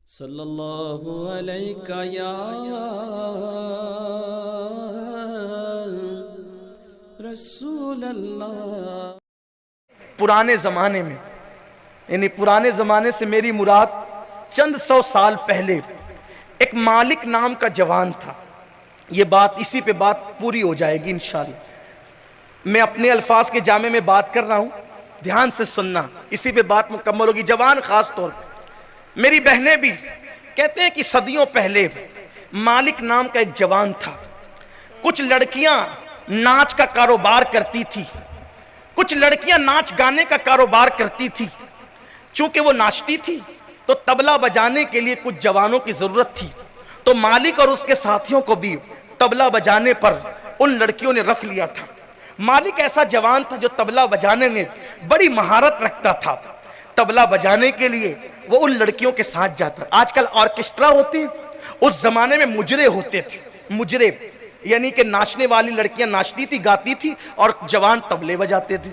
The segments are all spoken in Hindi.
सल्लल्लाहु अलैका या रसूल अल्लाह। पुराने ज़माने में, यानी पुराने ज़माने से मेरी मुराद चंद 100 साल पहले एक मालिक नाम का जवान था। ये बात इसी पे बात पूरी हो जाएगी इंशाअल्लाह। मैं अपने अल्फाज के जामे में बात कर रहा हूँ, ध्यान से सुनना, इसी पे बात मुकम्मल होगी। जवान खास तौर पर मेरी बहनें भी कहते हैं कि सदियों पहले मालिक नाम का एक जवान था। कुछ लड़कियां नाच का कारोबार करती थी, कुछ लड़कियां नाच गाने का कारोबार करती थी। चूंकि वो नाचती थी तो तबला बजाने के लिए कुछ जवानों की जरूरत थी, तो मालिक और उसके साथियों को भी तबला बजाने पर उन लड़कियों ने रख लिया था। मालिक ऐसा जवान था जो तबला बजाने में बड़ी महारत रखता था। तबला बजाने के लिए वो उन लड़कियों के साथ जाता। आजकल ऑर्केस्ट्रा होते हैं, उस जमाने में मुजरे होते थे। मुजरे यानी कि नाचने वाली लड़कियां नाचती थी, गाती थी और जवान तबले बजाते थे।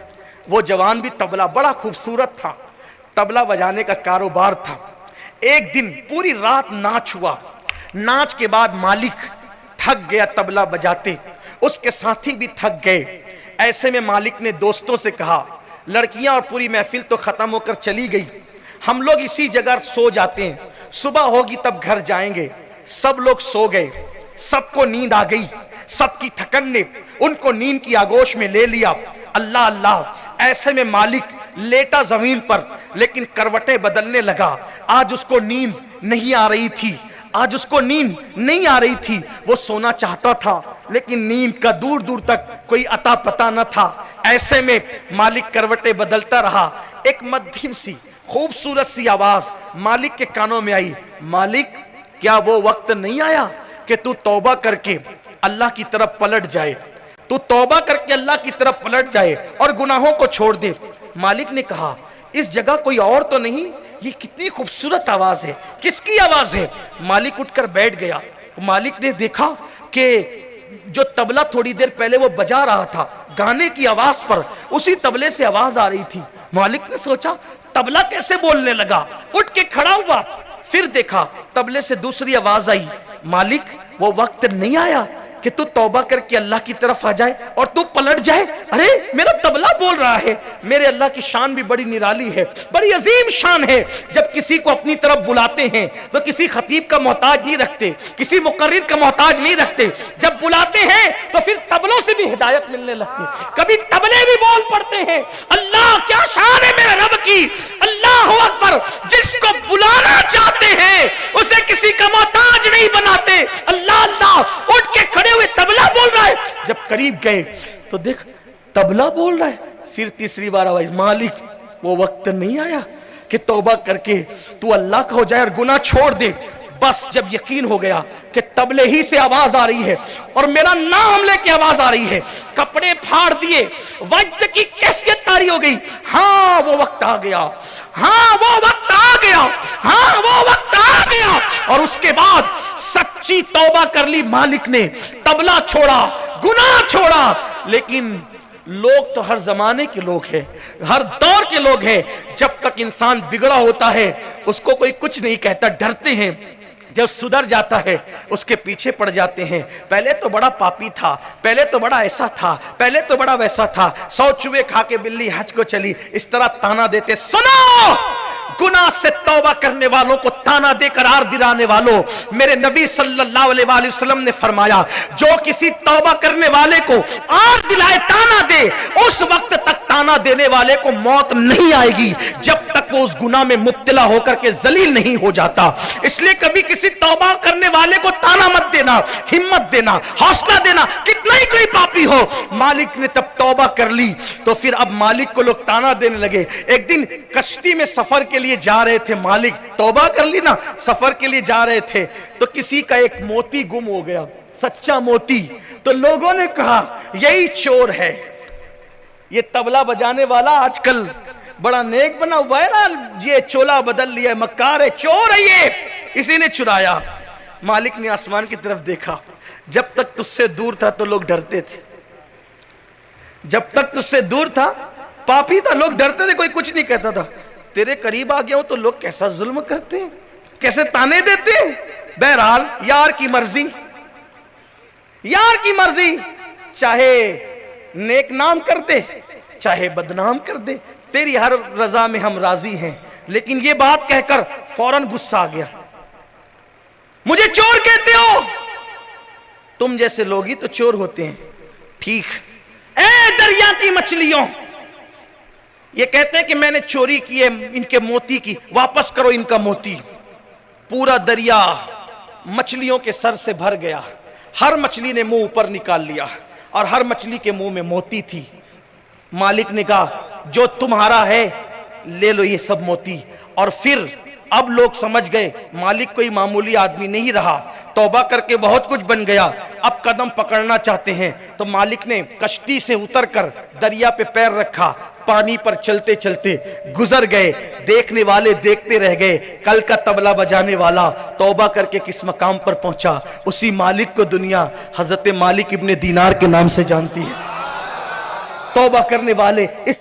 वो जवान भी तबला, बड़ा खूबसूरत था, तबला बजाने का कारोबार था। एक दिन पूरी रात नाच हुआ। नाच के बाद मालिक थक गया तबला बजाते, उसके साथी भी थक गए। ऐसे में मालिक ने दोस्तों से कहा, लड़कियां और पूरी महफिल तो खत्म होकर चली गई, हम लोग इसी जगह सो जाते हैं, सुबह होगी तब घर जाएंगे। सब लोग सो गए, सबको नींद आ गई। सबकी थकन ने उनको नींद की आगोश में ले लिया। अल्लाह अल्लाह, ऐसे में मालिक लेटा जमीन पर, लेकिन करवटें बदलने लगा। आज उसको नींद नहीं आ रही थी, आज उसको नींद नहीं आ रही थी। वो सोना चाहता था लेकिन नींद का दूर दूर तक कोई अता पता न था। ऐसे में मालिक करवटें बदलता रहा। एक मध्यम सी खूबसूरत सी आवाज मालिक के कानों में आई, मालिक क्या वो वक्त नहीं आया कि तू तौबा करके अल्लाह की तरफ पलट जाए, तू तौबा करके अल्लाह की तरफ पलट जाए और गुनाहों को छोड़ दे। मालिक ने कहा, इस जगह कोई और तो नहीं, ये कितनी खूबसूरत आवाज है, किसकी आवाज है? मालिक उठकर बैठ गया। मालिक ने देखा कि जो तबला थोड़ी देर पहले वो बजा रहा था, गाने की आवाज पर उसी तबले से आवाज आ रही थी। मालिक ने सोचा तबला कैसे बोलने लगा, उठ के खड़ा हुआ, फिर देखा तबले से दूसरी आवाज आई, मालिक वो वक्त नहीं आया कि तू तौबा करके अल्लाह की तरफ आ जाए और तू पलट जाए। अरे मेरा तबला बोल रहा है। मेरे अल्लाह की शान भी बड़ी निराली है, बड़ी अजीम शान है। जब किसी को अपनी तरफ बुलाते हैं तो किसी खतीब का मोहताज नहीं रखते, किसी मुकर्रिर का मोहताज नहीं रखते। जब बुलाते हैं तो फिर तबलों से भी हिदायत मिलने लगती, कभी तबले भी बोल पड़ते हैं। अल्लाह क्या शान है मेरे रब की, अल्लाह अकबर। जिसको बुलाना चाहते हैं उसे किसी का मोहताज नहीं बनाते। अल्लाह अल्लाह, उठ के खड़े हुए तबला बोल रहा है। जब करीब गए तो देख तबला बोल रहा है। फिर तीसरी बार आवाज, मालिक वो वक्त नहीं आया कि तौबा करके तू अल्लाह का हो जाए और गुनाह छोड़ दे। बस जब यकीन हो गया कि तबले ही से आवाज आ रही है और मेरा नाम लेके आवाज आ रही है, कपड़े फाड़ दिए, वक्त की कैफियत तारी हो गई। हाँ वो वक्त आ गया, हाँ वो वक्त आ गया, हाँ वो वक्त आ गया। और उसके बाद सच्ची तौबा कर ली मालिक ने, तबला छोड़ा, गुनाह छोड़ा। लेकिन लोग तो हर जमाने के लोग हैं, हर दौर के लोग हैं। जब तक इंसान बिगड़ा होता है उसको कोई कुछ नहीं कहता, डरते हैं। जब सुधर जाता है उसके पीछे पड़ जाते हैं। पहले तो बड़ा पापी था, पहले तो बड़ा ऐसा था, पहले तो बड़ा वैसा था, 100 चूहे खा के बिल्ली हज को चली, इस तरह ताना देते। सुनो, गुनाह से तौबा करने वालों को ताना दे करार दिलाने वालों, मेरे नबी सल्लल्लाहु अलैहि वसल्लम ने फरमाया, जो किसी तौबा करने वाले को आर दिलाए, ताना दे, उस वक्त तक ताना देने वाले को मौत नहीं आएगी जब तक वो उस गुनाह में मुब्तला होकर के जलील नहीं हो जाता। इसलिए कभी किसी तौबा करने वाले को ताना मत देना, हिम्मत देना, हौसला देना, कितना ही कोई पापी हो। मालिक ने तब तौबा कर ली तो फिर अब मालिक को लोग ताना देने लगे। एक दिन कश्ती में सफर के लिए जा रहे थे, मालिक तौबा कर ली ना, सफर के लिए जा रहे थे तो किसी का एक मोती गुम हो गया, सच्चा मोती। तो लोगों ने कहा यही चोर है, ये तबला बजाने वाला आजकल बड़ा नेक बना हुआ है ना, ये चोला बदल लिया, मक्कार है, चोर है ये, इसी ने चुराया। मालिक ने आसमान की तरफ देखा, जब तक तुझसे दूर था तो लोग डरते थे, जब तक तुझसे दूर था पापी था, लोग डरते थे, कोई कुछ नहीं कहता था। तेरे करीब आ गया हो तो लोग कैसा जुल्म करते हैं, कैसे ताने देते। बहरहाल यार की मर्जी, यार की मर्जी, चाहे नेक नाम कर दे चाहे बदनाम कर दे, तेरी हर रजा में हम राजी हैं। लेकिन ये बात कहकर फौरन गुस्सा आ गया। मुझे चोर कहते हो, तुम जैसे लोग ही तो चोर होते हैं। ठीक, ए दरिया की मछलियों, ये कहते हैं कि मैंने चोरी की है इनके मोती की, वापस करो इनका मोती। पूरा दरिया मछलियों के सर से भर गया। हर मछली ने मुंह ऊपर निकाल लिया और हर मछली के मुंह में मोती थी। मालिक ने कहा जो तुम्हारा है ले लो ये सब मोती। और फिर अब लोग समझ गए मालिक कोई मामूली आदमी नहीं रहा, तौबा करके बहुत कुछ बन गया, अब कदम पकड़ना चाहते हैं। तो मालिक ने कश्ती से उतरकर दरिया पे पैर रखा, पानी पर चलते चलते गुजर गए। देखने वाले देखते रह गए। कल का तबला बजाने वाला तौबा करके किस मकाम पर पहुंचा, उसी मालिक को दुनिया हजरत मालिक इब्ने दीनार के नाम से जानती है। तौबा करने वाले इस